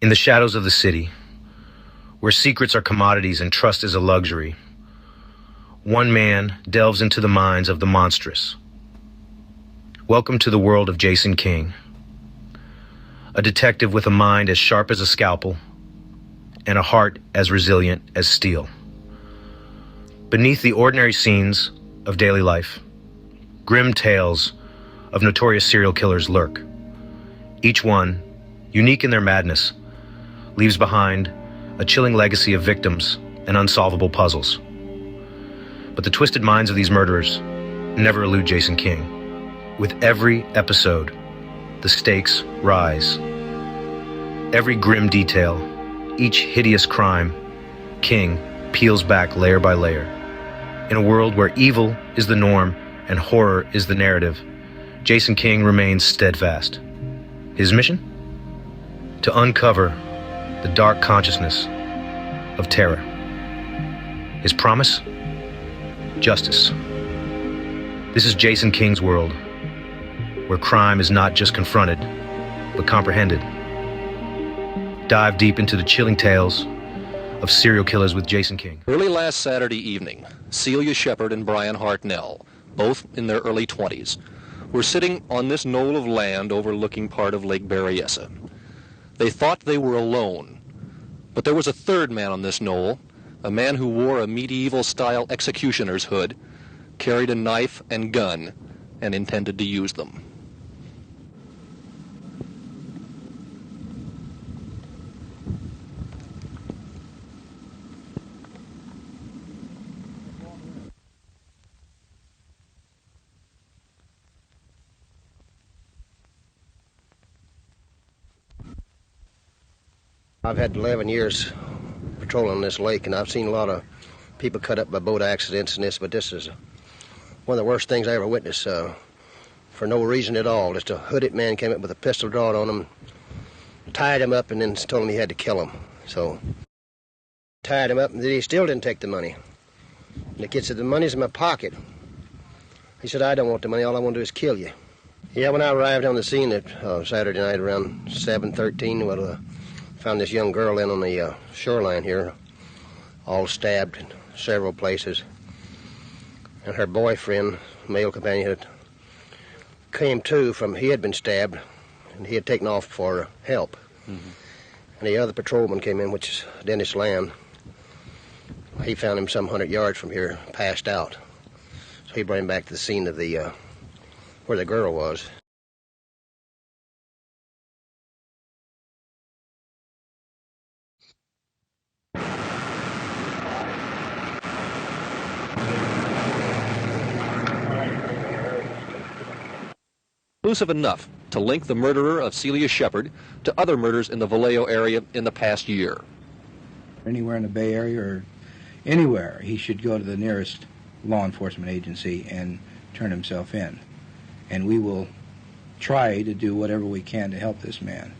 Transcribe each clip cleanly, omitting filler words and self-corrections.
In the shadows of the city, where secrets are commodities and trust is a luxury, one man delves into the minds of the monstrous. Welcome to the world of Jason King, a detective with a mind as sharp as a scalpel and a heart as resilient as steel. Beneath the ordinary scenes of daily life, grim tales of notorious serial killers lurk. Each one, unique in their madness, leaves behind a chilling legacy of victims and unsolvable puzzles. But the twisted minds of these murderers never elude Jason King. With every episode, the stakes rise. Every grim detail, each hideous crime, King peels back layer by layer. In a world where evil is the norm and horror is the narrative, Jason King remains steadfast. His mission? To uncover the dark consciousness of terror. His promise? Justice. This is Jason King's world, where crime is not just confronted, but comprehended. Dive deep into the chilling tales of serial killers with Jason King. Early last Saturday evening, Celia Shepard and Brian Hartnell, both in their early 20s, were sitting on this knoll of land overlooking part of Lake Berryessa. They thought they were alone, but there was a third man on this knoll, a man who wore a medieval-style executioner's hood, carried a knife and gun, and intended to use them. I've had 11 years patrolling this lake, and I've seen a lot of people cut up by boat accidents and this, but this is one of the worst things I ever witnessed, for no reason at all. Just a hooded man came up with a pistol drawn on him, tied him up, and then told him he had to kill him. So, tied him up, and he still didn't take the money. And the kid said, "The money's in my pocket." He said, "I don't want the money, all I want to do is kill you." Yeah, when I arrived on the scene at Saturday night around 7:13, found this young girl in on the shoreline here, all stabbed in several places. And her boyfriend, male companion, came to from, he had been stabbed, and he had taken off for help. Mm-hmm. And the other patrolman came in, which is Dennis Lamb. He found him some 100 yards from here, passed out. So he brought him back to the scene of the where the girl was. Elusive enough to link the murderer of Celia Shepard to other murders in the Vallejo area in the past year. Anywhere in the Bay Area or anywhere, he should go to the nearest law enforcement agency and turn himself in. And we will try to do whatever we can to help this man.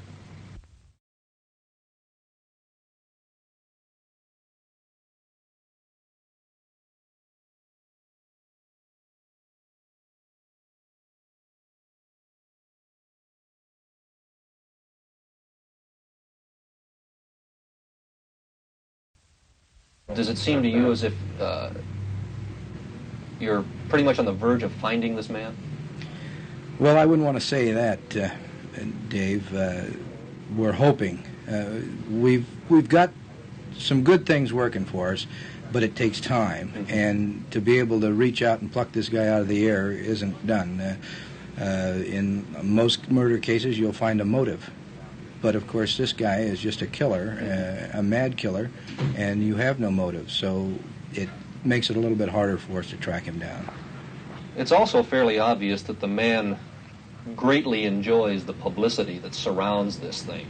Does it seem to you as if you're pretty much on the verge of finding this man? Well, I wouldn't want to say that, Dave. We're hoping. We've got some good things working for us, but it takes time. Mm-hmm. And to be able to reach out and pluck this guy out of the air isn't done. In most murder cases, you'll find a motive. But, of course, this guy is just a killer, a mad killer, and you have no motive. So it makes it a little bit harder for us to track him down. It's also fairly obvious that the man greatly enjoys the publicity that surrounds this thing.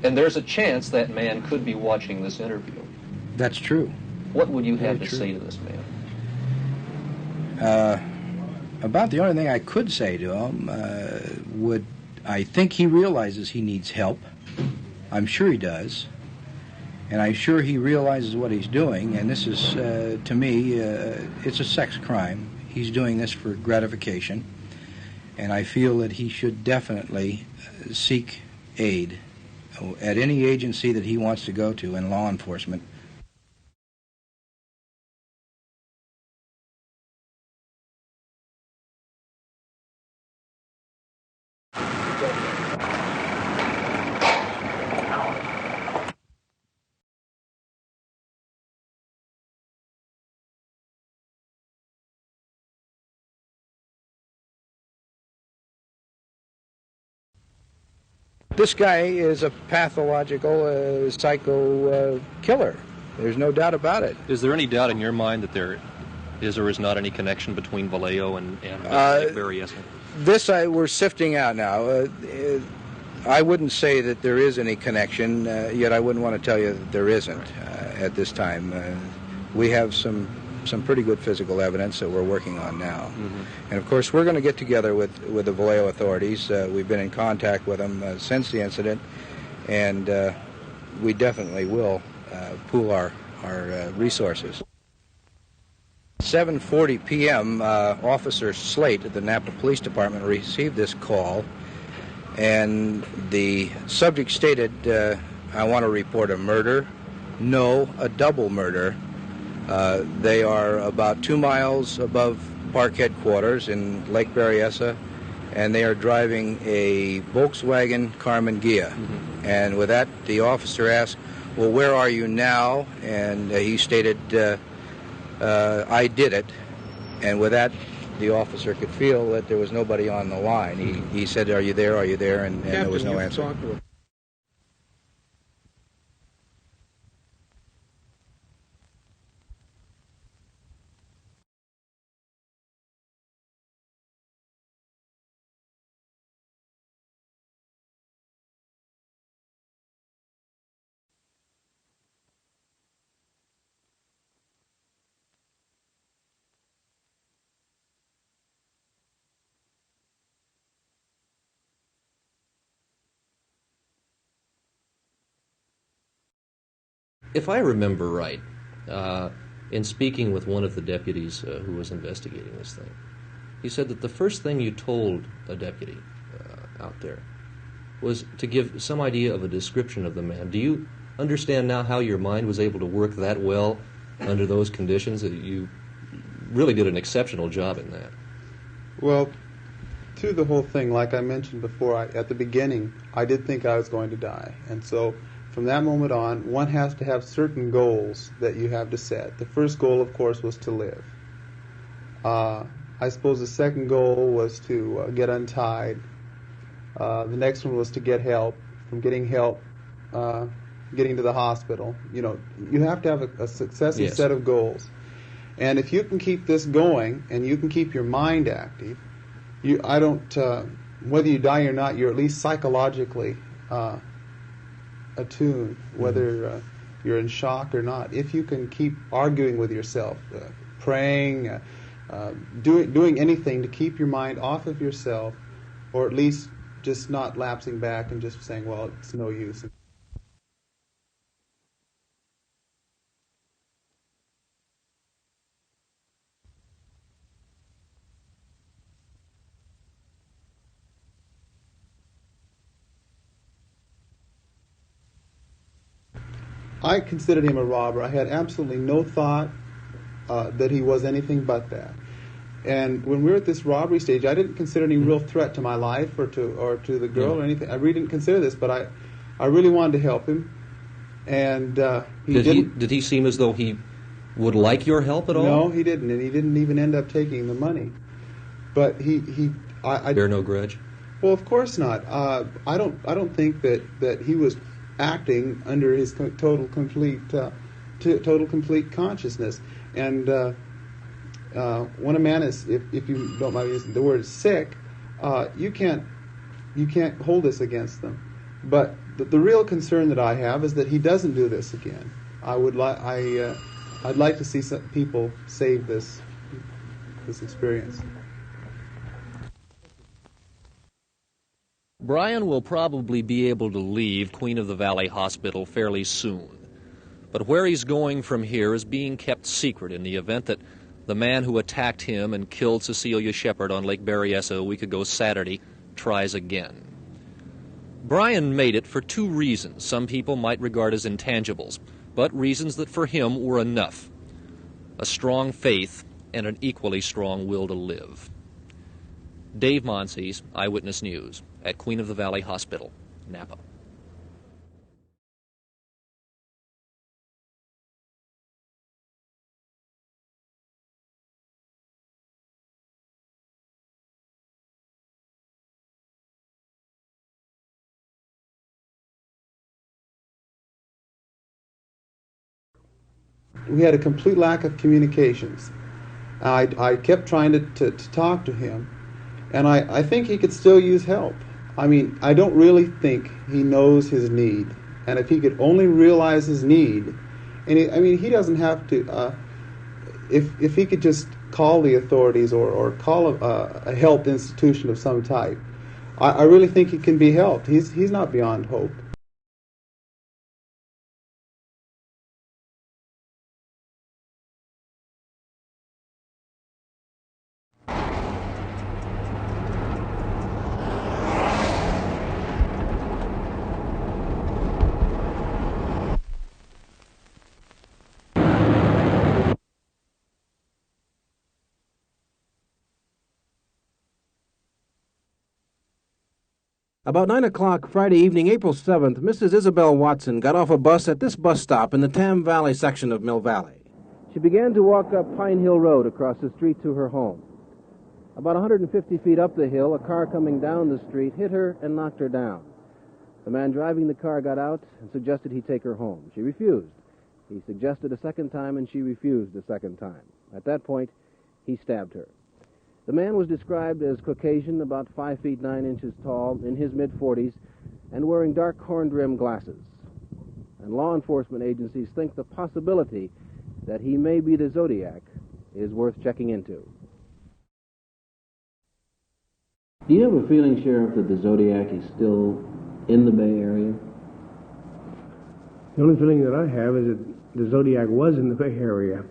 And there's a chance that man could be watching this interview. That's true. What would you have to say to this man? About the only thing I could say to him I think he realizes he needs help. I'm sure he does. And I'm sure he realizes what he's doing. And this is, to me, it's a sex crime. He's doing this for gratification. and I feel that he should definitely seek aid at any agency that he wants to go to in law enforcement. This guy is a pathological psycho killer. There's no doubt about it. Is there any doubt in your mind that there is or is not any connection between Vallejo and Lake Berryessa? This we're sifting out now. I wouldn't say that there is any connection, yet I wouldn't want to tell you that there isn't at this time. We have some pretty good physical evidence that we're working on now. Mm-hmm. And of course, we're going to get together with the Vallejo authorities. We've been in contact with them since the incident, and we definitely will pool our resources. 7:40 p.m., Officer Slate at the Napa Police Department received this call, and the subject stated, I want to report a murder. No, a double murder. They are about 2 miles above park headquarters in Lake Berryessa, and they are driving a Volkswagen Karmann Ghia. Mm-hmm. And with that, the officer asked, well, where are you now? And he stated, I did it. And with that, the officer could feel that there was nobody on the line. He said, are you there? Are you there? And there was no answer. If I remember right, in speaking with one of the deputies who was investigating this thing, he said that the first thing you told a deputy out there was to give some idea of a description of the man. Do you understand now how your mind was able to work that well under those conditions? You really did an exceptional job in that. Well, through the whole thing, like I mentioned before, at the beginning, I did think I was going to die. And so from that moment on, one has to have certain goals that you have to set. The first goal, of course, was to live. I suppose the second goal was to get untied. The next one was to get help. From getting help, getting to the hospital. You know, you have to have a successive set of goals. And if you can keep this going and you can keep your mind active, whether you die or not, you're at least psychologically attuned, whether you're in shock or not. If you can keep arguing with yourself, praying, doing anything to keep your mind off of yourself, or at least just not lapsing back and just saying, well, it's no use. I considered him a robber. I had absolutely no thought that he was anything but that. And when we were at this robbery stage, I didn't consider any real threat to my life or to the girl or anything. I really didn't consider this, but I really wanted to help him. And did he seem as though he would like your help at all? No, he didn't, and he didn't even end up taking the money. But I bear no grudge. Well, of course not. I don't think that he was acting under his total complete consciousness. And when a man is, if you don't mind using the word sick, you can't hold this against them. But the real concern that I have is that he doesn't do this again. I'd like to see some people save this experience. Brian will probably be able to leave Queen of the Valley Hospital fairly soon. But where he's going from here is being kept secret in the event that The man who attacked him and killed Cecilia Shepard on Lake Berryessa a week ago Saturday tries again. Brian made it for two reasons some people might regard as intangibles, but reasons that for him were enough: a strong faith and an equally strong will to live. Dave Monsees, Eyewitness News, at Queen of the Valley Hospital, Napa. We had a complete lack of communications. I kept trying to talk to him, and I think he could still use help. I mean, I don't really think he knows his need, and if he could only realize his need, and he doesn't have to, if he could just call the authorities or call a help institution of some type, I really think he can be helped. He's not beyond hope. About 9 o'clock Friday evening, April 7th, Mrs. Isabel Watson got off a bus at this bus stop in the Tam Valley section of Mill Valley. She began to walk up Pine Hill Road across the street to her home. About 150 feet up the hill, a car coming down the street hit her and knocked her down. The man driving the car got out and suggested he take her home. She refused. He suggested a second time, and she refused a second time. At that point, he stabbed her. The man was described as Caucasian, about 5 feet 9 inches tall, in his mid-40s, and wearing dark horn-rimmed glasses. And law enforcement agencies think the possibility that he may be the Zodiac is worth checking into. Do you have a feeling, Sheriff, that the Zodiac is still in the Bay Area? The only feeling that I have is that the Zodiac was in the Bay Area.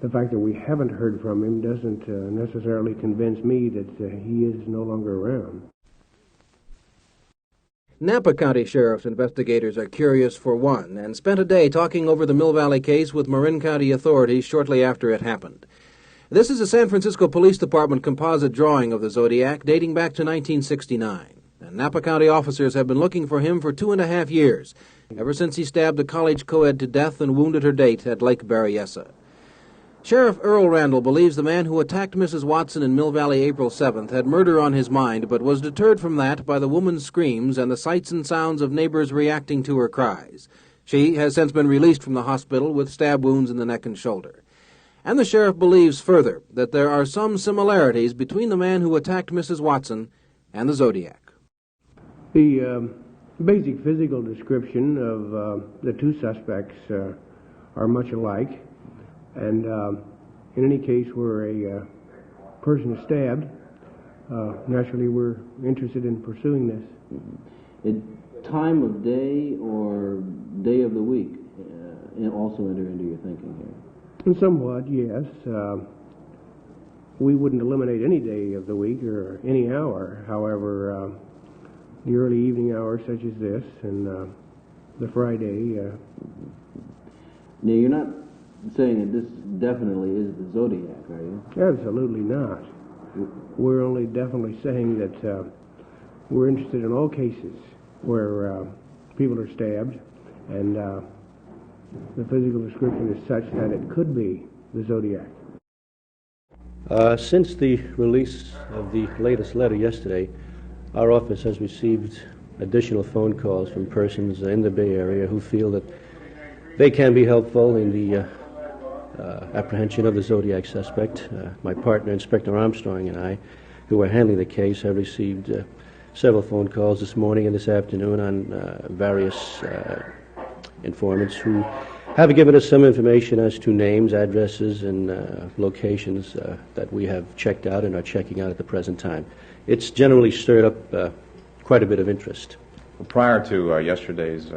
The fact that we haven't heard from him doesn't necessarily convince me that he is no longer around. Napa County Sheriff's investigators are curious for one, and spent a day talking over the Mill Valley case with Marin County authorities shortly after it happened. This is a San Francisco Police Department composite drawing of the Zodiac dating back to 1969. And Napa County officers have been looking for him for 2.5 years, ever since he stabbed a college co-ed to death and wounded her date at Lake Berryessa. Sheriff Earl Randall believes the man who attacked Mrs. Watson in Mill Valley April 7th had murder on his mind, but was deterred from that by the woman's screams and the sights and sounds of neighbors reacting to her cries. She has since been released from the hospital with stab wounds in the neck and shoulder. And the sheriff believes further that there are some similarities between the man who attacked Mrs. Watson and the Zodiac. The basic physical description of the two suspects are much alike. And in any case where a person is stabbed, naturally we're interested in pursuing this. Time of day or day of the week also enter into your thinking here? And somewhat, yes. We wouldn't eliminate any day of the week or any hour. However, the early evening hours such as this and the Friday. Now, you're not saying that this definitely is the Zodiac, are you? Absolutely not. We're only definitely saying that we're interested in all cases where people are stabbed, and the physical description is such that it could be the Zodiac. Since the release of the latest letter yesterday, our office has received additional phone calls from persons in the Bay Area who feel that they can be helpful in the apprehension of the Zodiac suspect. My partner, Inspector Armstrong, and I, who are handling the case, have received several phone calls this morning and this afternoon on various informants who have given us some information as to names, addresses, and locations that we have checked out and are checking out at the present time. It's generally stirred up quite a bit of interest. Well, prior to yesterday's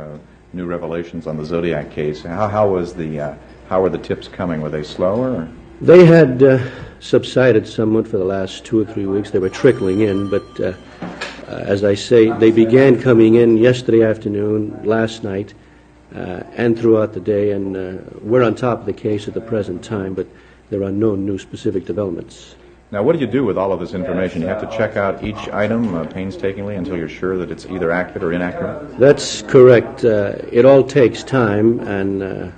new revelations on the Zodiac case, how were the tips coming? Were they slower? They had subsided somewhat for the last 2 or 3 weeks. They were trickling in, but as I say, they began coming in yesterday afternoon, last night, and throughout the day, and we're on top of the case at the present time, but there are no new specific developments. Now, what do you do with all of this information? You have to check out each item painstakingly until you're sure that it's either accurate or inaccurate? That's correct. It all takes time, and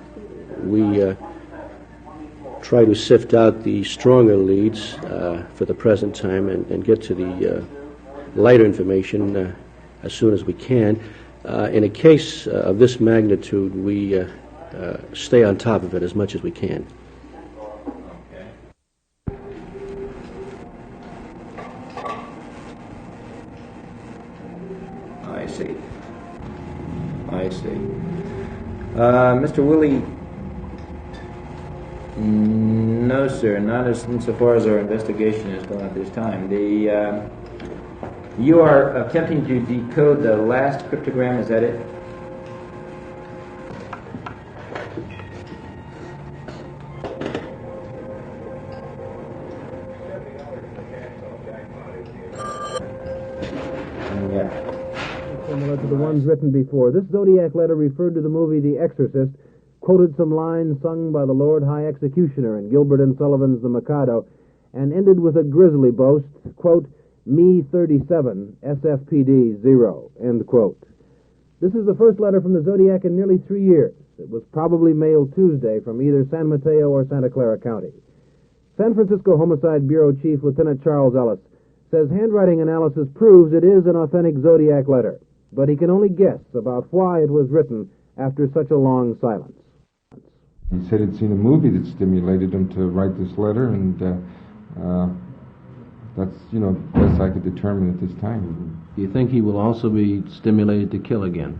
we try to sift out the stronger leads for the present time and get to the lighter information as soon as we can. In a case of this magnitude, we stay on top of it as much as we can. I see. Mr. Willie, no, sir, not as insofar as our investigation has gone at this time. You are attempting to decode the last cryptogram, is that it? Similar to the ones written before. This Zodiac letter referred to the movie The Exorcist, quoted some lines sung by the Lord High Executioner in Gilbert and Sullivan's The Mikado, and ended with a grisly boast, quote, Me 37, SFPD 0, end quote. This is the first letter from the Zodiac in nearly 3 years. It was probably mailed Tuesday from either San Mateo or Santa Clara County. San Francisco Homicide Bureau Chief Lieutenant Charles Ellis says handwriting analysis proves it is an authentic Zodiac letter, but he can only guess about why it was written after such a long silence. He said he'd seen a movie that stimulated him to write this letter, and that's, the best I could determine at this time. Do you think he will also be stimulated to kill again?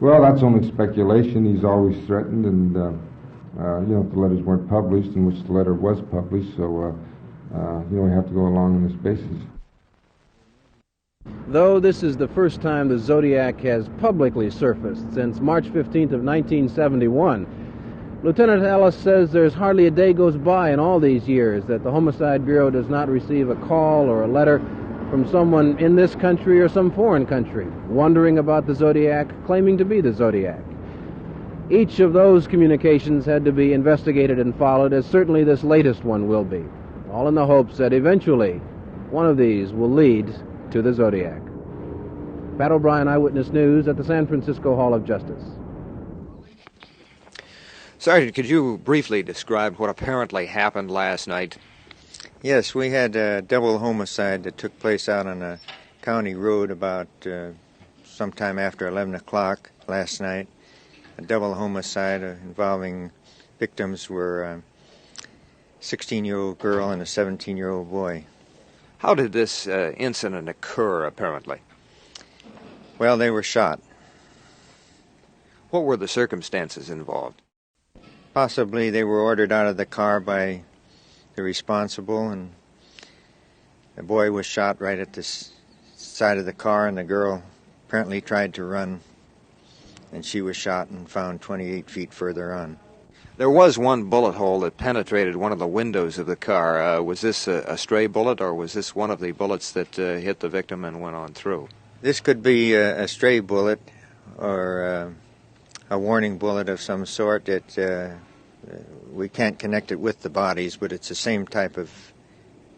Well, that's only speculation. He's always threatened, and, if the letters weren't published, in which the letter was published, so, we have to go along on this basis. Though this is the first time the Zodiac has publicly surfaced since March 15th of 1971, Lieutenant Ellis says there's hardly a day goes by in all these years that the Homicide Bureau does not receive a call or a letter from someone in this country or some foreign country wondering about the Zodiac, claiming to be the Zodiac. Each of those communications had to be investigated and followed, as certainly this latest one will be, all in the hopes that eventually one of these will lead to the Zodiac. Pat O'Brien, Eyewitness News at the San Francisco Hall of Justice. Sergeant, could you briefly describe what apparently happened last night? Yes, we had a double homicide that took place out on a county road about sometime after 11 o'clock last night. A double homicide involving victims were a 16-year-old girl and a 17-year-old boy. How did this incident occur, apparently? Well, they were shot. What were the circumstances involved? Possibly they were ordered out of the car by the responsible, and the boy was shot right at the side of the car, and the girl apparently tried to run, and she was shot and found 28 feet further on. There was one bullet hole that penetrated one of the windows of the car. Was this a stray bullet, or was this one of the bullets that hit the victim and went on through? This could be a stray bullet or a warning bullet of some sort that we can't connect it with the bodies, but it's the same type of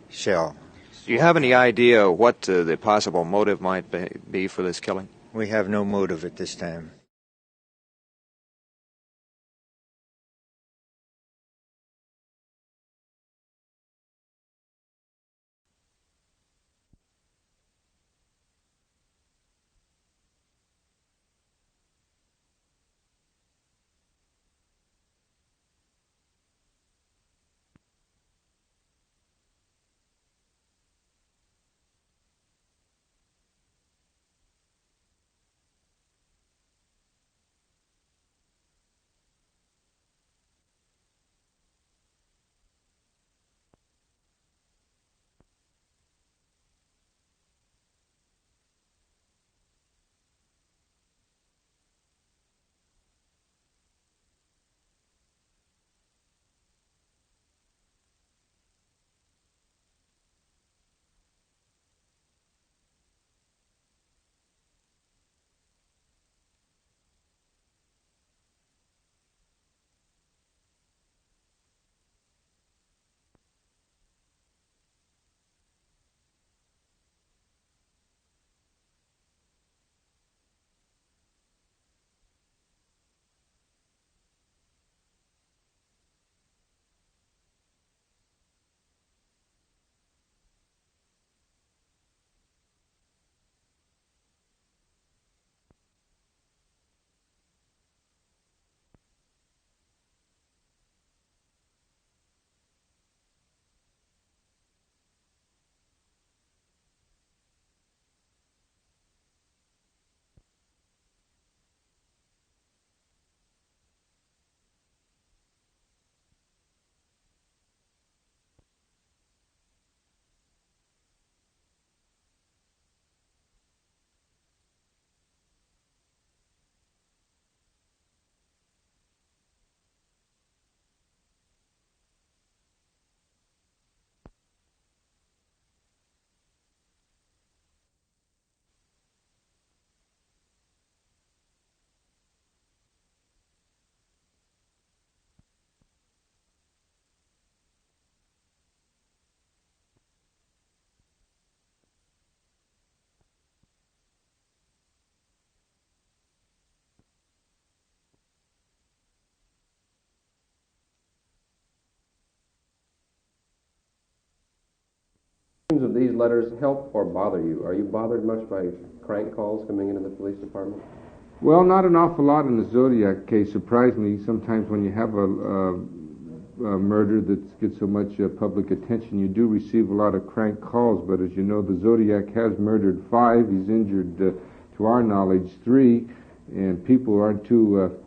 shell. Do you have any idea what the possible motive might be for this killing? We have no motive at this time. Of these letters help or bother you? Are you bothered much by crank calls coming into the police department? Well, not an awful lot in the Zodiac case. Surprisingly, sometimes when you have a murder that gets so much public attention, you do receive a lot of crank calls. But as you know, the Zodiac has murdered 5. He's injured, to our knowledge, 3. And people aren't too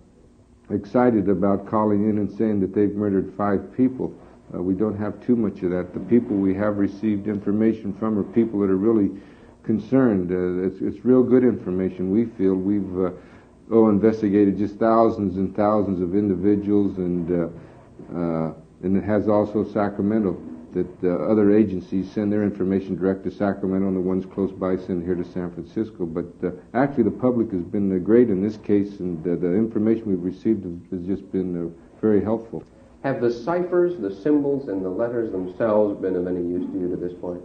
excited about calling in and saying that they've murdered 5 people. We don't have too much of that. The people we have received information from are people that are really concerned. It's real good information, we feel. We've investigated just thousands and thousands of individuals, and it has also Sacramento, that other agencies send their information direct to Sacramento, and the ones close by send here to San Francisco. But actually the public has been great in this case, and the information we've received has just been very helpful. Have the ciphers, the symbols, and the letters themselves been of any use to you to this point?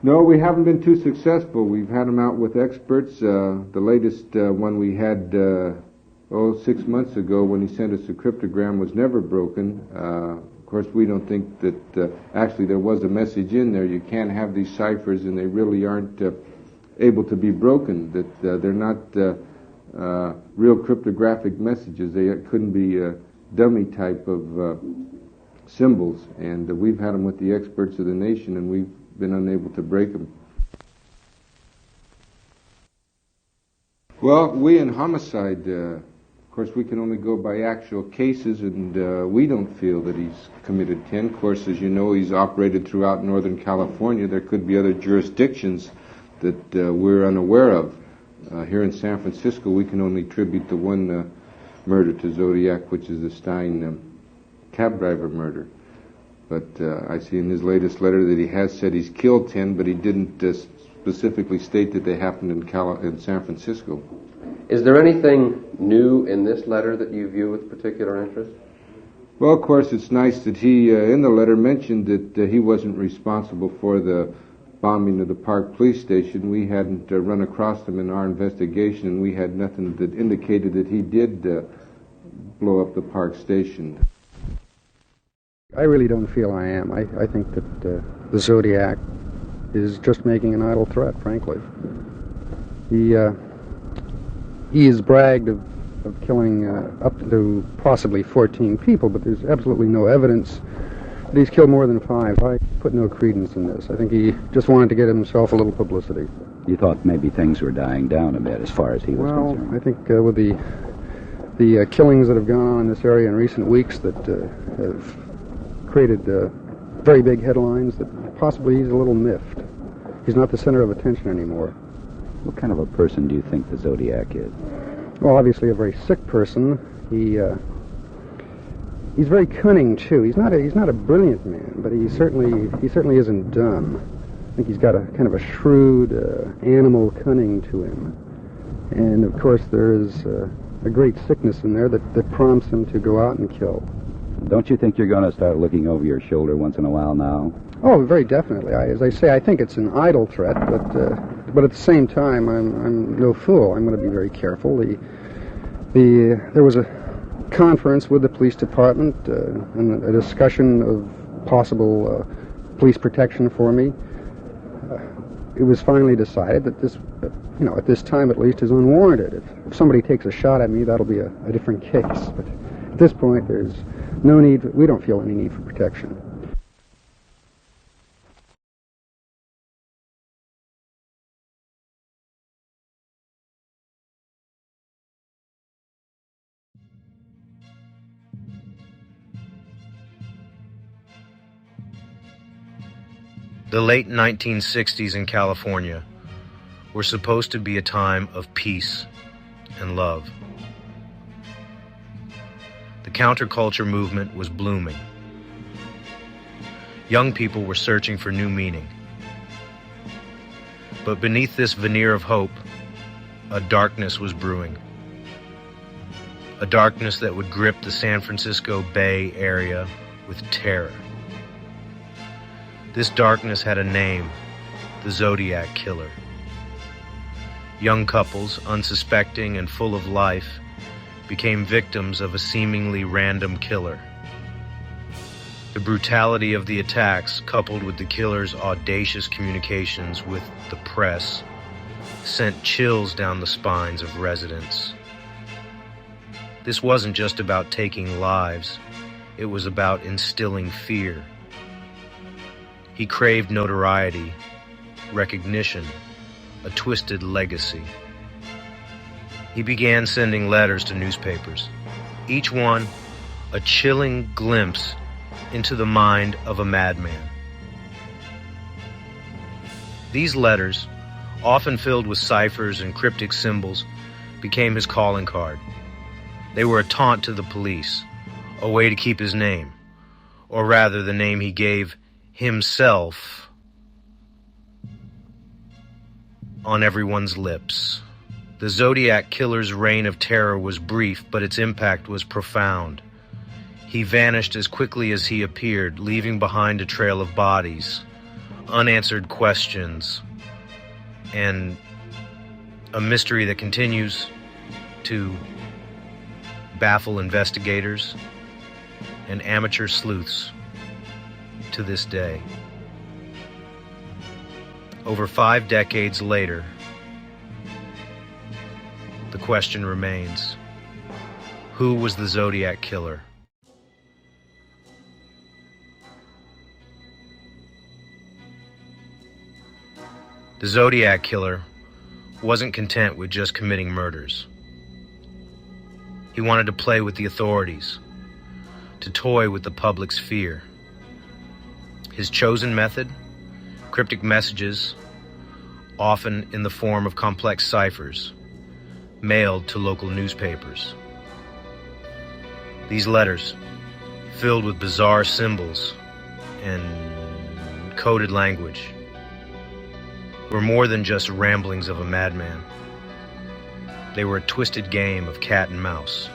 No, we haven't been too successful. We've had them out with experts. The latest one we had 6 months ago when he sent us a cryptogram was never broken. Of course, we don't think that actually there was a message in there. You can't have these ciphers, and they really aren't able to be broken, that they're not real cryptographic messages. They couldn't be dummy type of symbols, and we've had them with the experts of the nation, and we've been unable to break them. Well, we in homicide, of course, we can only go by actual cases, and we don't feel that he's committed 10. Of course, as you know, he's operated throughout Northern California. There could be other jurisdictions that we're unaware of. Here in San Francisco, we can only attribute the one murder to Zodiac, which is the Stein cab driver murder. But I see in his latest letter that he has said he's killed 10, but he didn't specifically state that they happened in San Francisco. Is there anything new in this letter that you view with particular interest? Well, of course, it's nice that he, in the letter, mentioned that he wasn't responsible for the bombing of the Park Police Station. We hadn't run across him in our investigation, and we had nothing that indicated that he did blow up the Park Station. I really don't feel I am. I think that the Zodiac is just making an idle threat, frankly. He has bragged of killing up to possibly 14 people, but there's absolutely no evidence that he's killed more than 5. I put no credence in this. I think he just wanted to get himself a little publicity. You thought maybe things were dying down a bit as far as he was concerned? Well, I think with the killings that have gone on in this area in recent weeks that have created very big headlines, that possibly he's a little miffed. He's not the center of attention anymore. What kind of a person do you think the Zodiac is? Well, obviously a very sick person. He's very cunning too. He's not a brilliant man, but he certainly isn't dumb. I think he's got a kind of a shrewd animal cunning to him, and of course there is a great sickness in there that prompts him to go out and kill. Don't you think you're going to start looking over your shoulder once in a while now? Oh, very definitely. As I say, I think it's an idle threat, but at the same time, I'm no fool. I'm going to be very careful. There was a conference with the police department and a discussion of possible police protection for me. It was finally decided that this, at this time at least, is unwarranted. If somebody takes a shot at me, that'll be a different case. But at this point, there's no need. We don't feel any need for protection. The late 1960s in California were supposed to be a time of peace and love. The counterculture movement was blooming. Young people were searching for new meaning. But beneath this veneer of hope, a darkness was brewing. A darkness that would grip the San Francisco Bay Area with terror. This darkness had a name, the Zodiac Killer. Young couples, unsuspecting and full of life, became victims of a seemingly random killer. The brutality of the attacks, coupled with the killer's audacious communications with the press, sent chills down the spines of residents. This wasn't just about taking lives, it was about instilling fear. He craved notoriety, recognition, a twisted legacy. He began sending letters to newspapers, each one a chilling glimpse into the mind of a madman. These letters, often filled with ciphers and cryptic symbols, became his calling card. They were a taunt to the police, a way to keep his name, or rather the name he gave himself, on everyone's lips. The Zodiac Killer's reign of terror was brief, but its impact was profound. He vanished as quickly as he appeared, leaving behind a trail of bodies, unanswered questions, and a mystery that continues to baffle investigators and amateur sleuths to this day. Over 5 decades later, the question remains: who was the Zodiac Killer? The Zodiac Killer wasn't content with just committing murders. He wanted to play with the authorities, to toy with the public's fear. His chosen method? Cryptic messages, often in the form of complex ciphers, mailed to local newspapers. These letters, filled with bizarre symbols and coded language, were more than just ramblings of a madman. They were a twisted game of cat and mouse.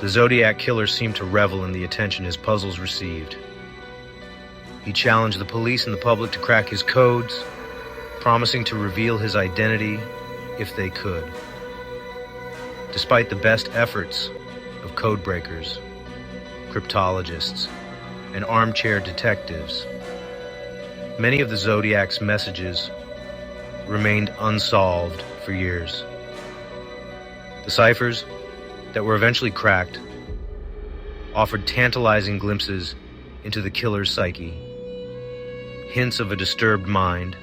The Zodiac Killer seemed to revel in the attention his puzzles received. He challenged the police and the public to crack his codes, promising to reveal his identity if they could. Despite the best efforts of codebreakers, cryptologists, and armchair detectives, many of the Zodiac's messages remained unsolved for years. The ciphers that were eventually cracked offered tantalizing glimpses into the killer's psyche, hints of a disturbed mind,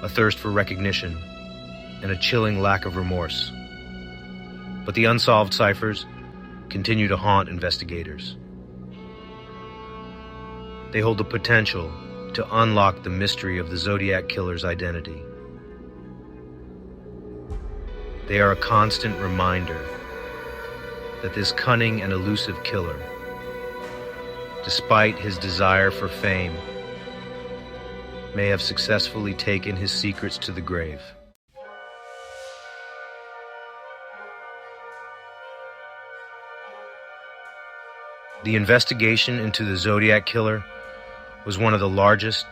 a thirst for recognition, and a chilling lack of remorse. But the unsolved ciphers continue to haunt investigators. They hold the potential to unlock the mystery of the Zodiac Killer's identity. They are a constant reminder that this cunning and elusive killer, despite his desire for fame, may have successfully taken his secrets to the grave. The investigation into the Zodiac Killer was one of the largest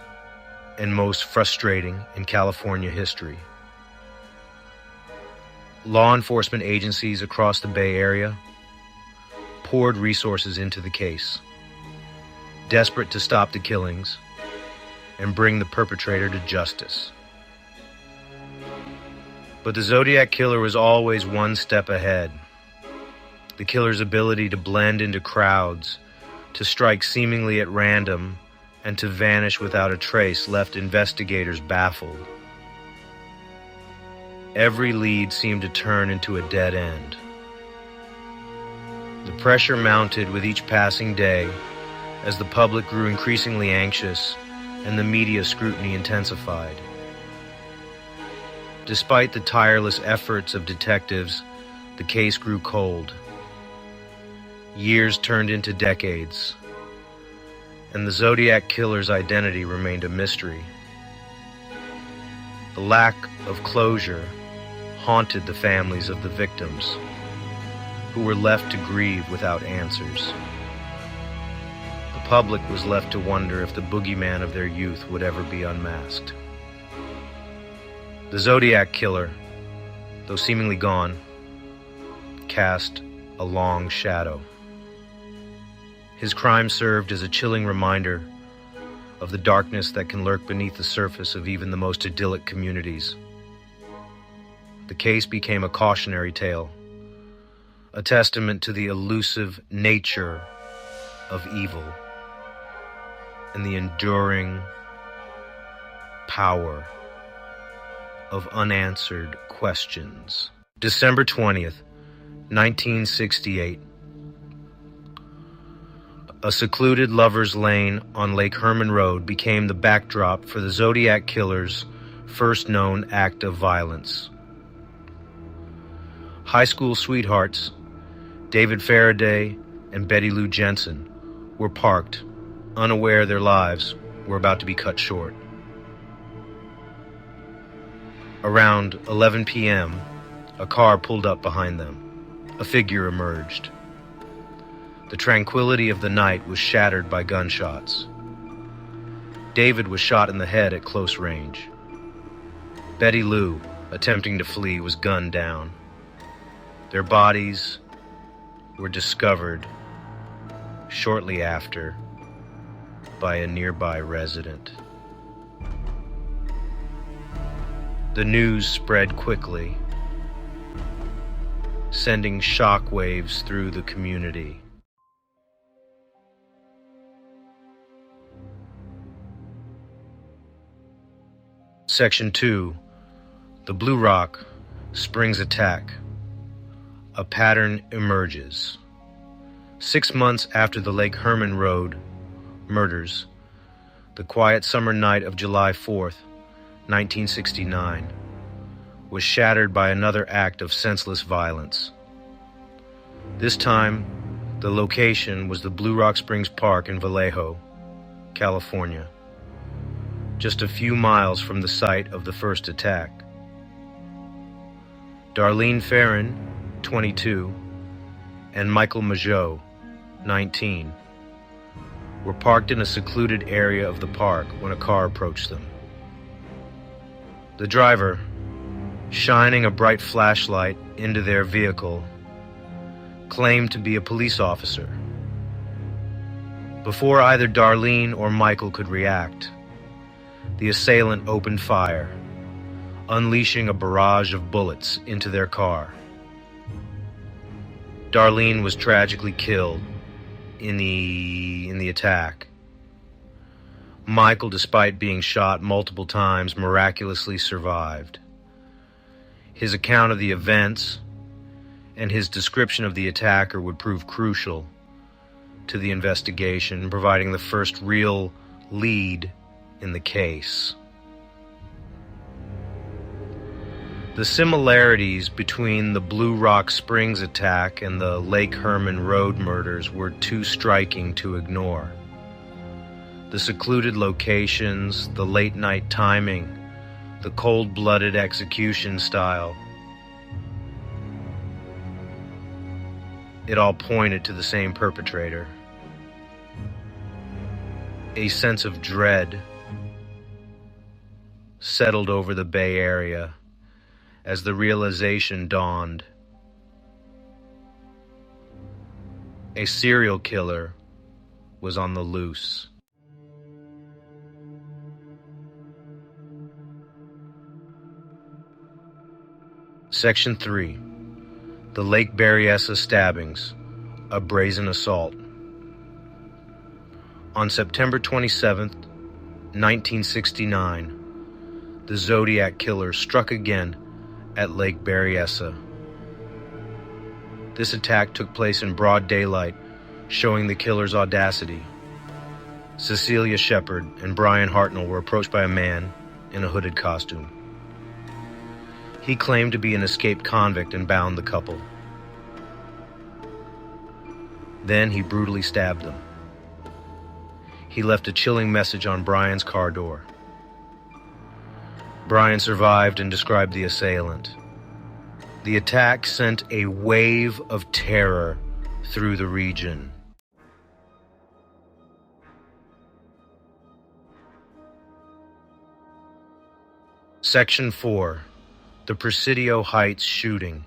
and most frustrating in California history. Law enforcement agencies across the Bay Area poured resources into the case, desperate to stop the killings and bring the perpetrator to justice. But the Zodiac Killer was always one step ahead. The killer's ability to blend into crowds, to strike seemingly at random, and to vanish without a trace left investigators baffled. Every lead seemed to turn into a dead end. The pressure mounted with each passing day as the public grew increasingly anxious and the media scrutiny intensified. Despite the tireless efforts of detectives, the case grew cold. Years turned into decades, and the Zodiac Killer's identity remained a mystery. The lack of closure haunted the families of the victims, who were left to grieve without answers. The public was left to wonder if the boogeyman of their youth would ever be unmasked. The Zodiac Killer, though seemingly gone, cast a long shadow. His crime served as a chilling reminder of the darkness that can lurk beneath the surface of even the most idyllic communities. The case became a cautionary tale, a testament to the elusive nature of evil and the enduring power of unanswered questions. December 20th, 1968. A secluded lover's lane on Lake Herman Road became the backdrop for the Zodiac Killer's first known act of violence. High school sweethearts, David Faraday and Betty Lou Jensen, were parked, unaware their lives were about to be cut short. Around 11 p.m., a car pulled up behind them. A figure emerged. The tranquility of the night was shattered by gunshots. David was shot in the head at close range. Betty Lou, attempting to flee, was gunned down. Their bodies were discovered shortly after by a nearby resident. The news spread quickly, sending shockwaves through the community. Section 2, the Blue Rock Springs Attack. A pattern emerges. 6 months after the Lake Herman Road murders, the quiet summer night of July 4th, 1969, was shattered by another act of senseless violence. This time, the location was the Blue Rock Springs Park in Vallejo, California, just a few miles from the site of the first attack. Darlene Farron, 22, and Michael Majot, 19, were parked in a secluded area of the park when a car approached them. The driver, shining a bright flashlight into their vehicle, claimed to be a police officer. Before either Darlene or Michael could react, the assailant opened fire, unleashing a barrage of bullets into their car. Darlene was tragically killed in the attack. Michael, despite being shot multiple times, miraculously survived. His account of the events and his description of the attacker would prove crucial to the investigation, providing the first real lead in the case. The similarities between the Blue Rock Springs attack and the Lake Herman Road murders were too striking to ignore. The secluded locations, the late-night timing, the cold-blooded execution style, it all pointed to the same perpetrator. A sense of dread settled over the Bay Area as the realization dawned. A serial killer was on the loose. Section 3. The Lake Berryessa Stabbings, a Brazen Assault. On September 27th, 1969, the Zodiac Killer struck again at Lake Berryessa. This attack took place in broad daylight, showing the killer's audacity. Cecilia Shepard and Brian Hartnell were approached by a man in a hooded costume. He claimed to be an escaped convict and bound the couple. Then he brutally stabbed them. He left a chilling message on Brian's car door. Brian survived and described the assailant. The attack sent a wave of terror through the region. Section 4. The Presidio Heights Shooting.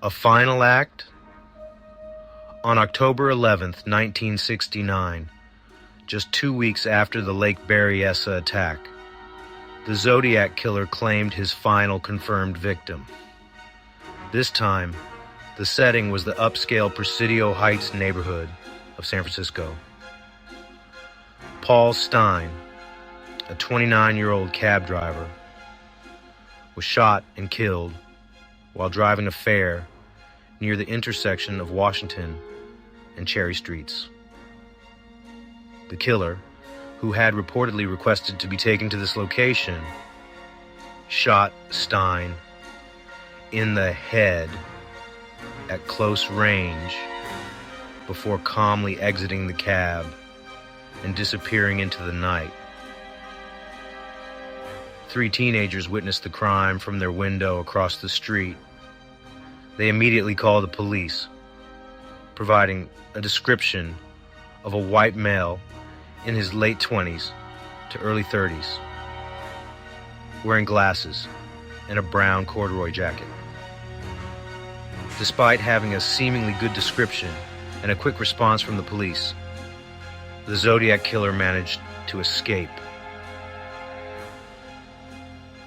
A final act? On October 11th, 1969, just 2 weeks after the Lake Berryessa attack, the Zodiac Killer claimed his final confirmed victim. This time, the setting was the upscale Presidio Heights neighborhood of San Francisco. Paul Stine, a 29-year-old cab driver, was shot and killed while driving a fare near the intersection of Washington and Cherry Streets. The killer, who had reportedly requested to be taken to this location, shot Stine in the head at close range before calmly exiting the cab and disappearing into the night. 3 teenagers witnessed the crime from their window across the street. They immediately called the police, providing a description of a white male in his late 20s to early 30s, wearing glasses and a brown corduroy jacket. Despite having a seemingly good description and a quick response from the police, the Zodiac Killer managed to escape.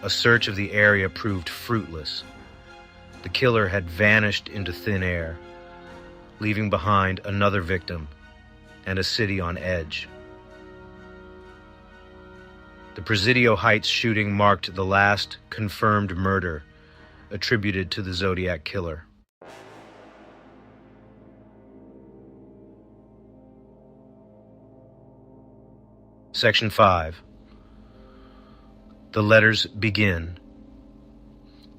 A search of the area proved fruitless. The killer had vanished into thin air, leaving behind another victim and a city on edge. The Presidio Heights shooting marked the last confirmed murder attributed to the Zodiac Killer. Section 5. The letters begin.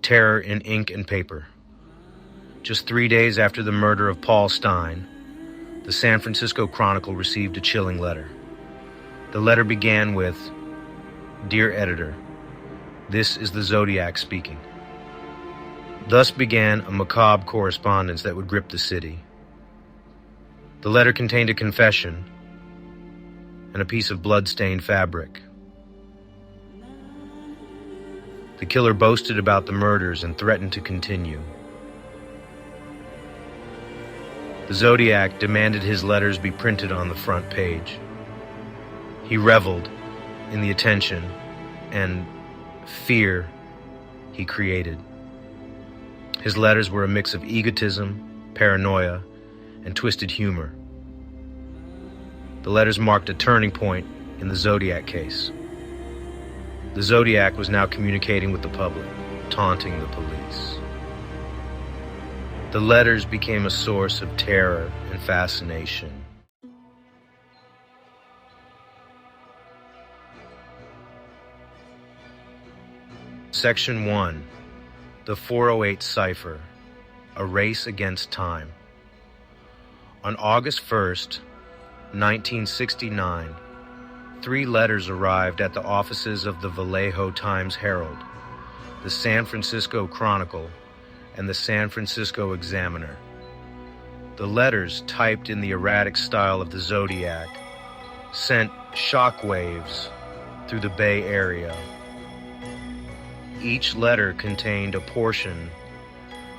Terror in ink and paper. Just 3 days after the murder of Paul Stine, the San Francisco Chronicle received a chilling letter. The letter began with, "Dear Editor, this is the Zodiac speaking." Thus began a macabre correspondence that would grip the city. The letter contained a confession and a piece of blood-stained fabric. The killer boasted about the murders and threatened to continue. The Zodiac demanded his letters be printed on the front page. He reveled in the attention and fear he created. His letters were a mix of egotism, paranoia, and twisted humor. The letters marked a turning point in the Zodiac case. The Zodiac was now communicating with the public, taunting the police. The letters became a source of terror and fascination. Section 1. The 408 Cipher, A Race Against Time. On August 1st, 1969, 3 letters arrived at the offices of the Vallejo Times-Herald, the San Francisco Chronicle, and the San Francisco Examiner. The letters, typed in the erratic style of the Zodiac, sent shockwaves through the Bay Area. Each letter contained a portion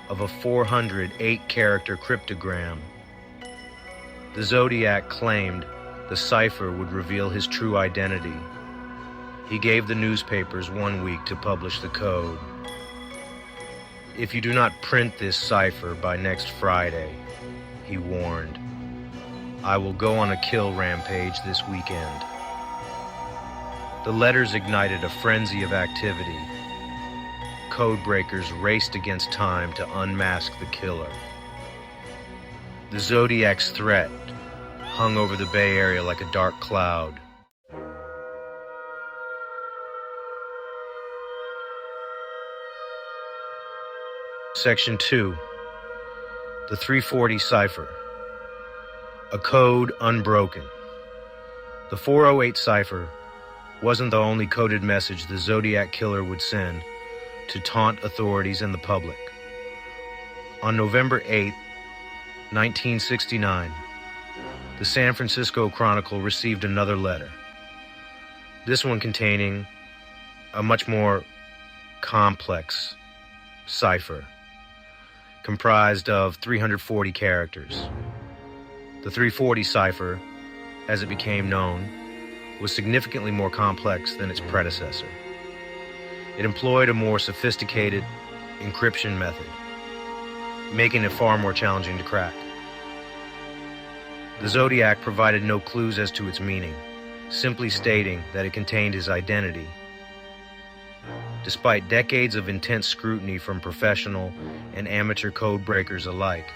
of a 408-character cryptogram. The Zodiac claimed the cipher would reveal his true identity. He gave the newspapers 1 week to publish the code. "If you do not print this cipher by next Friday," he warned, "I will go on a kill rampage this weekend." The letters ignited a frenzy of activity. Codebreakers raced against time to unmask the killer. The Zodiac's threat hung over the Bay Area like a dark cloud. Section 2. The 340 Cipher, A Code Unbroken. The 408 cipher wasn't the only coded message the Zodiac Killer would send to taunt authorities and the public. On November 8, 1969, the San Francisco Chronicle received another letter, this one containing a much more complex cipher, comprised of 340 characters. The 340 cipher, as it became known, was significantly more complex than its predecessor. It employed a more sophisticated encryption method, making it far more challenging to crack. The Zodiac provided no clues as to its meaning, simply stating that it contained his identity. Despite decades of intense scrutiny from professional and amateur code breakers alike,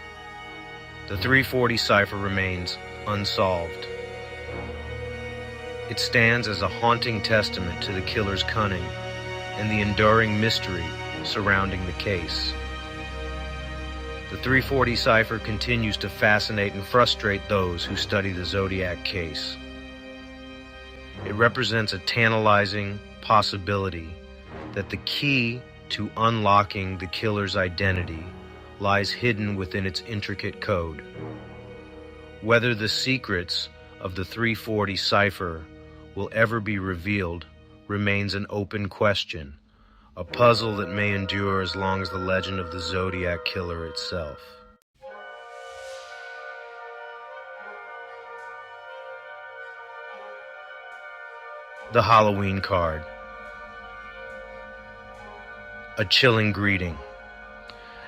the 340 cipher remains unsolved. It stands as a haunting testament to the killer's cunning and the enduring mystery surrounding the case. The 340 cipher continues to fascinate and frustrate those who study the Zodiac case. It represents a tantalizing possibility that the key to unlocking the killer's identity lies hidden within its intricate code. Whether the secrets of the 340 cipher will ever be revealed remains an open question, a puzzle that may endure as long as the legend of the Zodiac Killer itself. The Halloween card. A chilling greeting.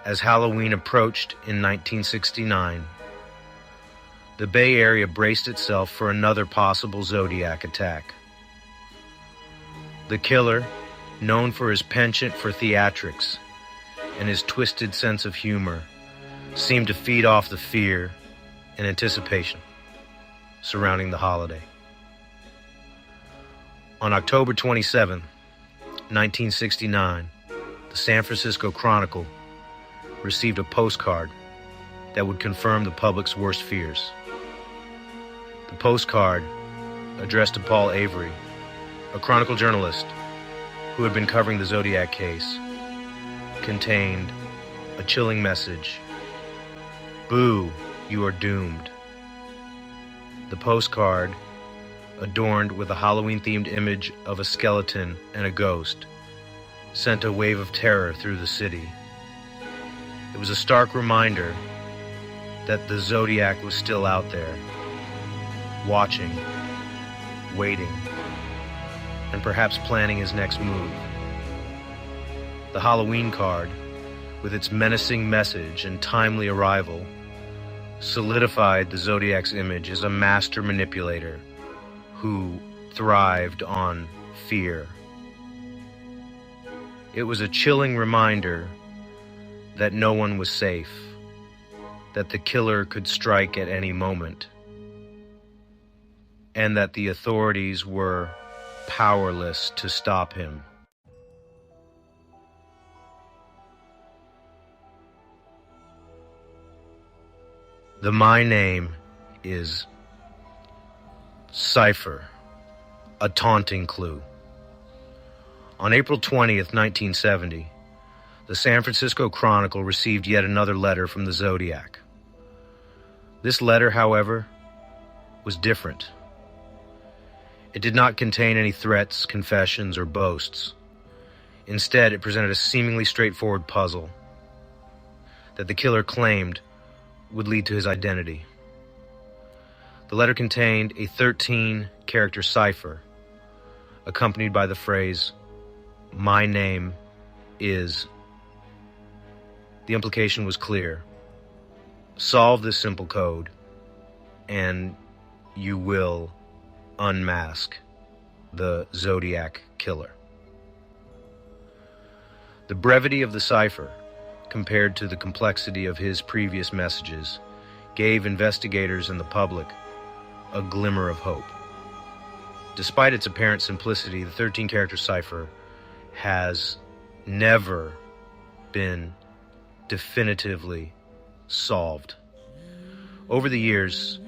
As Halloween approached in 1969, the Bay Area braced itself for another possible Zodiac attack. The killer, known for his penchant for theatrics and his twisted sense of humor, seemed to feed off the fear and anticipation surrounding the holiday. On October 27, 1969, the San Francisco Chronicle received a postcard that would confirm the public's worst fears. The postcard, addressed to Paul Avery, a Chronicle journalist who had been covering the Zodiac case, contained a chilling message. "Boo, you are doomed." The postcard, adorned with a Halloween-themed image of a skeleton and a ghost, sent a wave of terror through the city. It was a stark reminder that the Zodiac was still out there, watching, waiting, and perhaps planning his next move. The Halloween card, with its menacing message and timely arrival, solidified the Zodiac's image as a master manipulator who thrived on fear. It was a chilling reminder that no one was safe, that the killer could strike at any moment, and that the authorities were powerless to stop him. My name is Cipher, a taunting clue. On April 20th, 1970, the San Francisco Chronicle received yet another letter from the Zodiac. This letter, however, was different. It did not contain any threats, confessions, or boasts. Instead, it presented a seemingly straightforward puzzle that the killer claimed would lead to his identity. The letter contained a 13-character cipher, accompanied by the phrase, "My name is." The implication was clear. Solve this simple code, and you will unmask the Zodiac Killer. The brevity of the cipher, compared to the complexity of his previous messages, gave investigators and the public a glimmer of hope. Despite its apparent simplicity, the 13-character cipher has never been definitively solved. Over the years,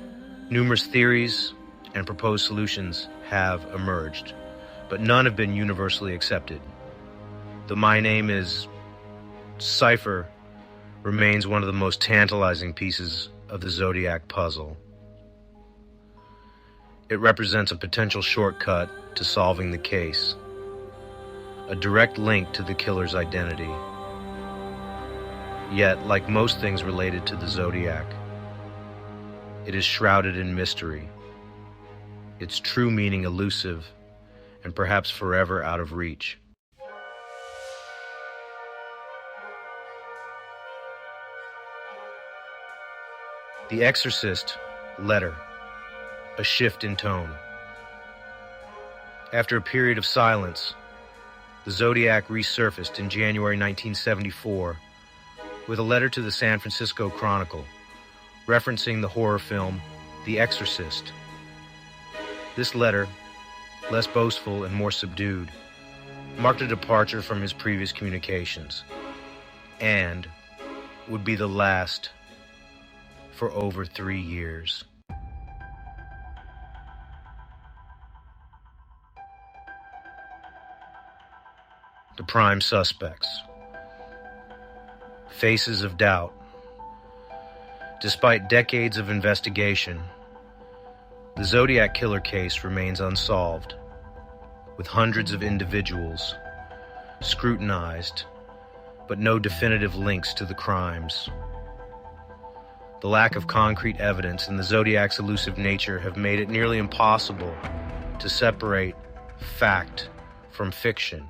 numerous theories and proposed solutions have emerged, but none have been universally accepted. The My Name Is cipher remains one of the most tantalizing pieces of the Zodiac puzzle. It represents a potential shortcut to solving the case, a direct link to the killer's identity. Yet, like most things related to the Zodiac, it is shrouded in mystery, its true meaning elusive, and perhaps forever out of reach. The Exorcist letter, a shift in tone. After a period of silence, the Zodiac resurfaced in January 1974 with a letter to the San Francisco Chronicle referencing the horror film The Exorcist. This letter, less boastful and more subdued, marked a departure from his previous communications and would be the last for over 3 years. The prime suspects. Faces of doubt. Despite decades of investigation, the Zodiac Killer case remains unsolved, with hundreds of individuals scrutinized, but no definitive links to the crimes. The lack of concrete evidence and the Zodiac's elusive nature have made it nearly impossible to separate fact from fiction.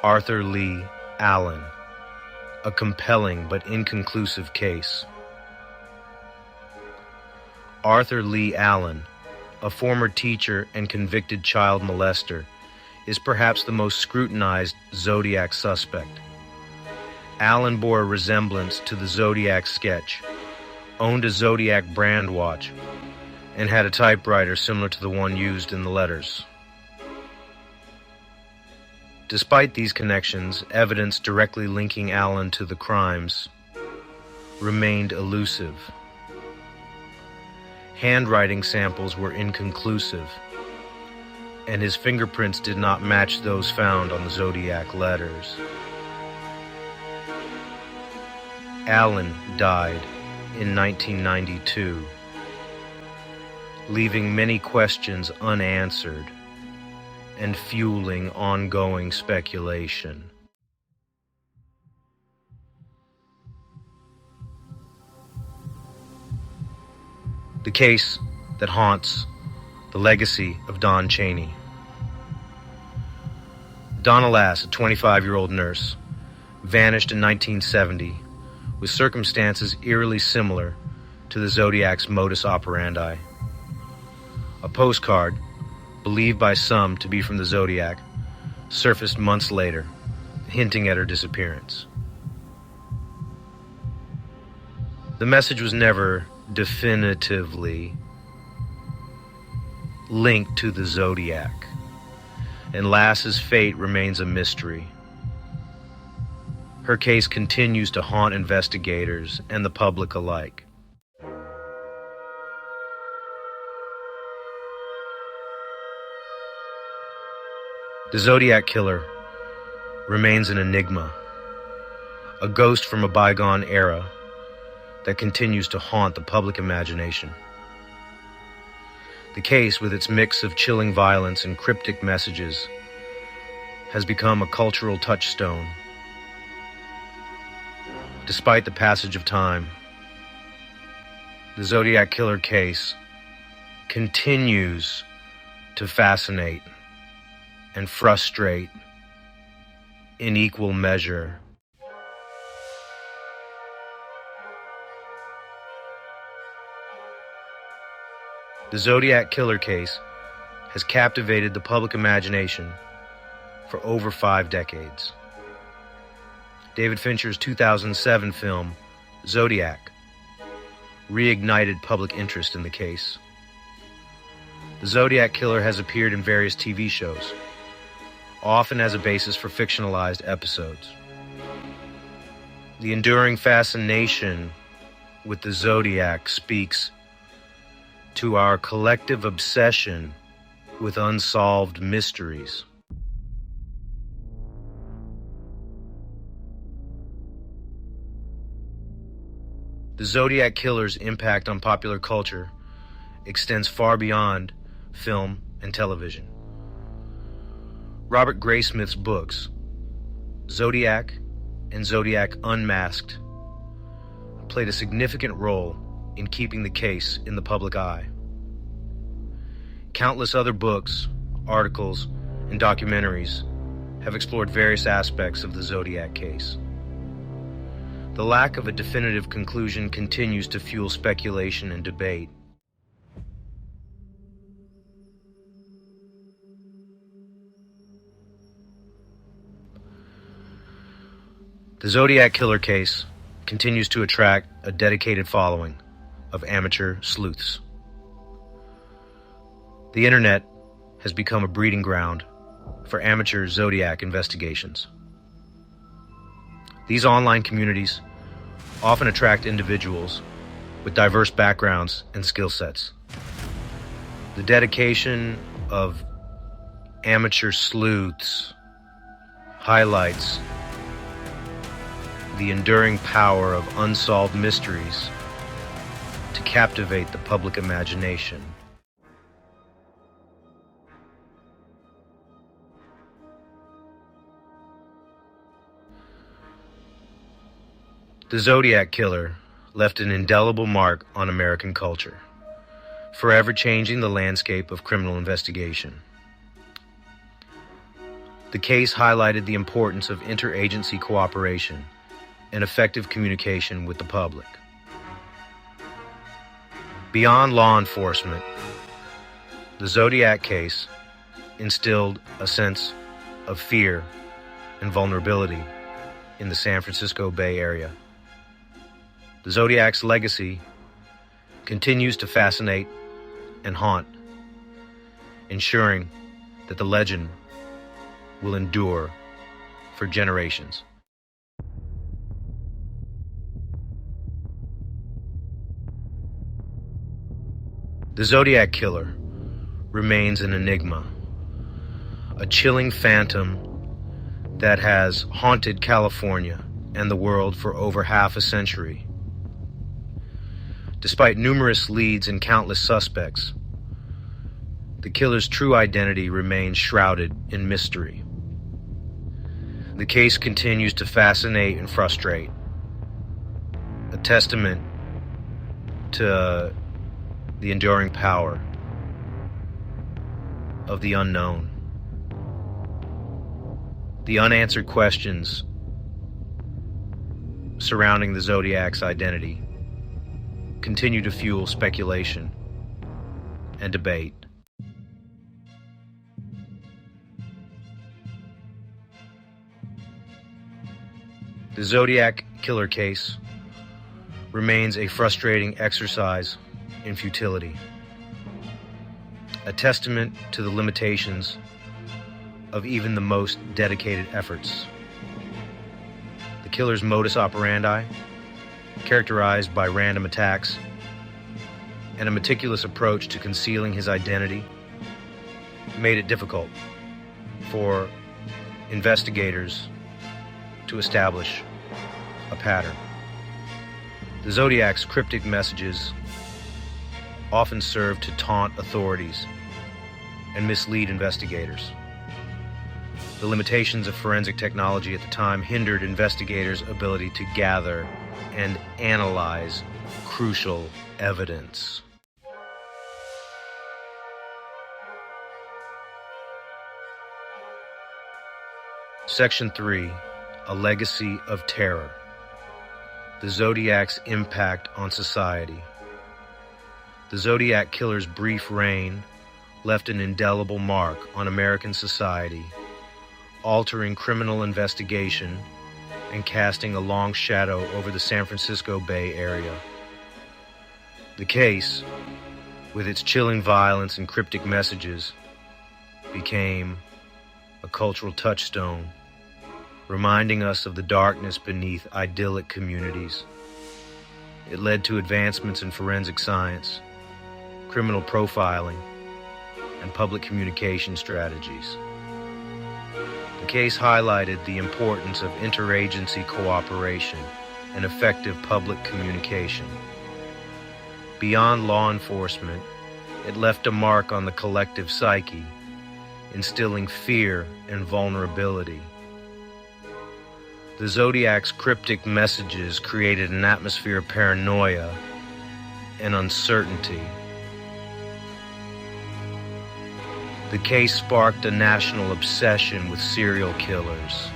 Arthur Lee Allen, a compelling but inconclusive case. Arthur Lee Allen, a former teacher and convicted child molester, is perhaps the most scrutinized Zodiac suspect. Allen bore a resemblance to the Zodiac sketch, owned a Zodiac brand watch, and had a typewriter similar to the one used in the letters. Despite these connections, evidence directly linking Allen to the crimes remained elusive. Handwriting samples were inconclusive, and his fingerprints did not match those found on the Zodiac letters. Allen died in 1992, leaving many questions unanswered and fueling ongoing speculation. The case that haunts the legacy of Don Chaney. Donna Lass, a 25-year-old nurse, vanished in 1970 with circumstances eerily similar to the Zodiac's modus operandi. A postcard, believed by some to be from the Zodiac, surfaced months later, hinting at her disappearance. The message was never definitively linked to the Zodiac, and Lass's fate remains a mystery. Her case continues to haunt investigators and the public alike. The Zodiac Killer remains an enigma, a ghost from a bygone era that continues to haunt the public imagination. The case, with its mix of chilling violence and cryptic messages, has become a cultural touchstone. Despite the passage of time, the Zodiac Killer case continues to fascinate and frustrate in equal measure. The Zodiac Killer case has captivated the public imagination for over 5 decades. David Fincher's 2007 film, Zodiac, reignited public interest in the case. The Zodiac Killer has appeared in various TV shows, often as a basis for fictionalized episodes. The enduring fascination with the Zodiac speaks to our collective obsession with unsolved mysteries. The Zodiac Killer's impact on popular culture extends far beyond film and television. Robert Graysmith's books, Zodiac and Zodiac Unmasked played a significant role in keeping the case in the public eye. Countless other books, articles, and documentaries have explored various aspects of the Zodiac case. The lack of a definitive conclusion continues to fuel speculation and debate. The Zodiac Killer case continues to attract a dedicated following of amateur sleuths. The internet has become a breeding ground for amateur Zodiac investigations. These online communities often attract individuals with diverse backgrounds and skill sets. The dedication of amateur sleuths highlights the enduring power of unsolved mysteries to captivate the public imagination. The Zodiac Killer left an indelible mark on American culture, forever changing the landscape of criminal investigation. The case highlighted the importance of interagency cooperation and effective communication with the public. Beyond law enforcement, the Zodiac case instilled a sense of fear and vulnerability in the San Francisco Bay Area. The Zodiac's legacy continues to fascinate and haunt, ensuring that the legend will endure for generations. The Zodiac Killer remains an enigma, a chilling phantom that has haunted California and the world for over half a century. Despite numerous leads and countless suspects, the killer's true identity remains shrouded in mystery. The case continues to fascinate and frustrate, a testament to the enduring power of the unknown. The unanswered questions surrounding the Zodiac's identity continue to fuel speculation and debate. The Zodiac Killer case remains a frustrating exercise in futility, a testament to the limitations of even the most dedicated efforts. The killer's modus operandi, characterized by random attacks and a meticulous approach to concealing his identity, made it difficult for investigators to establish a pattern. The Zodiac's cryptic messages often serve to taunt authorities and mislead investigators. The limitations of forensic technology at the time hindered investigators' ability to gather and analyze crucial evidence. Section 3, A Legacy of Terror. The Zodiac's Impact on Society. The Zodiac Killer's brief reign left an indelible mark on American society, altering criminal investigation and casting a long shadow over the San Francisco Bay Area. The case, with its chilling violence and cryptic messages, became a cultural touchstone, reminding us of the darkness beneath idyllic communities. It led to advancements in forensic science, criminal profiling, and public communication strategies. The case highlighted the importance of interagency cooperation and effective public communication. Beyond law enforcement, it left a mark on the collective psyche, instilling fear and vulnerability. The Zodiac's cryptic messages created an atmosphere of paranoia and uncertainty. The case sparked a national obsession with serial killers,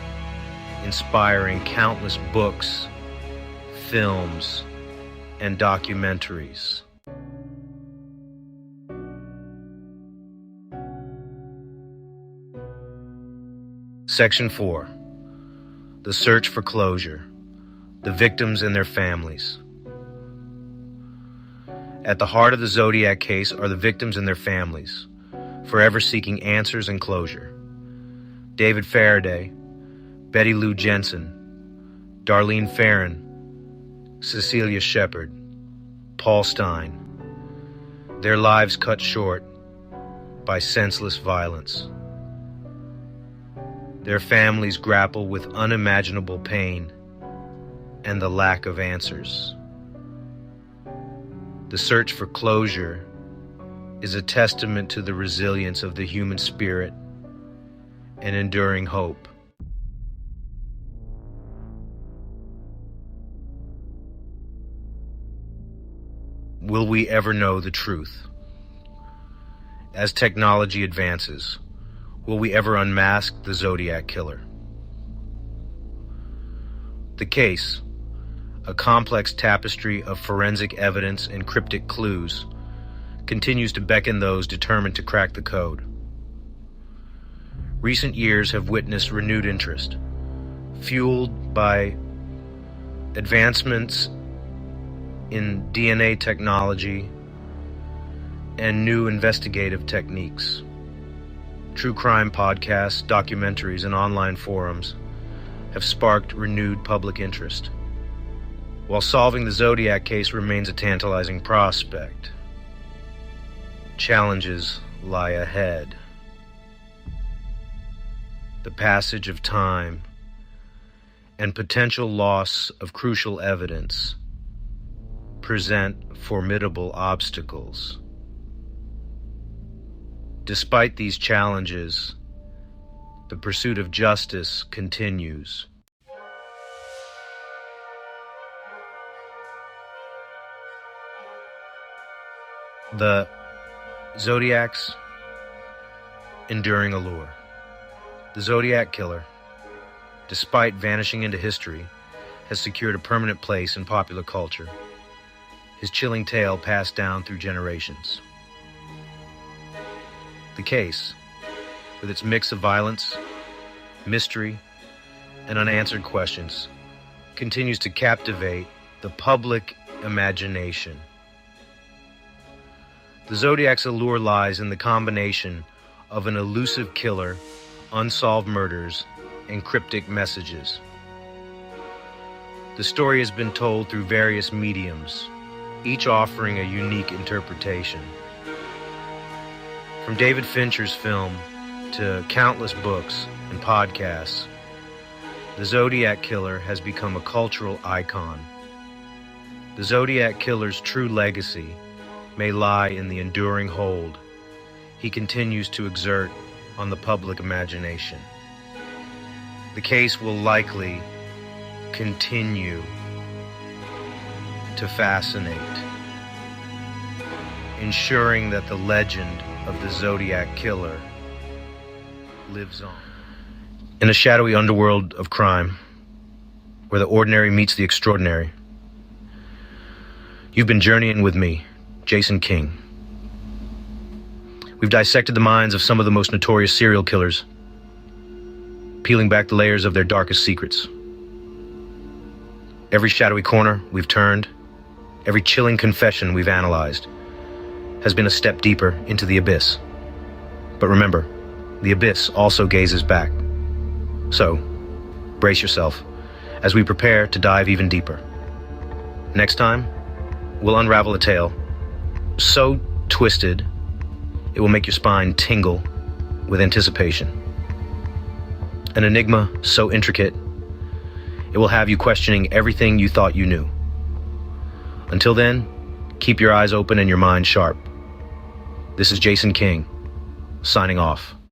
inspiring countless books, films, and documentaries. Section 4. The search for closure. The victims and their families. At the heart of the Zodiac case are the victims and their families, forever seeking answers and closure. David Faraday, Betty Lou Jensen, Darlene Farron, Cecilia Shepard, Paul Stein. Their lives cut short by senseless violence. Their families grapple with unimaginable pain and the lack of answers. The search for closure is a testament to the resilience of the human spirit and enduring hope. Will we ever know the truth? As technology advances, will we ever unmask the Zodiac Killer? The case, a complex tapestry of forensic evidence and cryptic clues, continues to beckon those determined to crack the code. Recent years have witnessed renewed interest, fueled by advancements in DNA technology and new investigative techniques. True crime podcasts, documentaries, and online forums have sparked renewed public interest. While solving the Zodiac case remains a tantalizing prospect, challenges lie ahead. The passage of time and potential loss of crucial evidence present formidable obstacles. Despite these challenges, the pursuit of justice continues. The Zodiac's enduring allure. The Zodiac Killer, despite vanishing into history, has secured a permanent place in popular culture. His chilling tale passed down through generations. The case, with its mix of violence, mystery, and unanswered questions, continues to captivate the public imagination. The Zodiac's allure lies in the combination of an elusive killer, unsolved murders, and cryptic messages. The story has been told through various mediums, each offering a unique interpretation. From David Fincher's film to countless books and podcasts, the Zodiac Killer has become a cultural icon. The Zodiac Killer's true legacy may lie in the enduring hold he continues to exert on the public imagination. The case will likely continue to fascinate, ensuring that the legend of the Zodiac Killer lives on. In a shadowy underworld of crime, where the ordinary meets the extraordinary, you've been journeying with me, Jason King. We've dissected the minds of some of the most notorious serial killers, peeling back the layers of their darkest secrets. Every shadowy corner we've turned, every chilling confession we've analyzed, has been a step deeper into the abyss. But remember, the abyss also gazes back. So, brace yourself as we prepare to dive even deeper. Next time, we'll unravel a tale so twisted it will make your spine tingle with anticipation. An enigma so intricate it will have you questioning everything you thought you knew. Until then, keep your eyes open and your mind sharp. This is Jason King, signing off.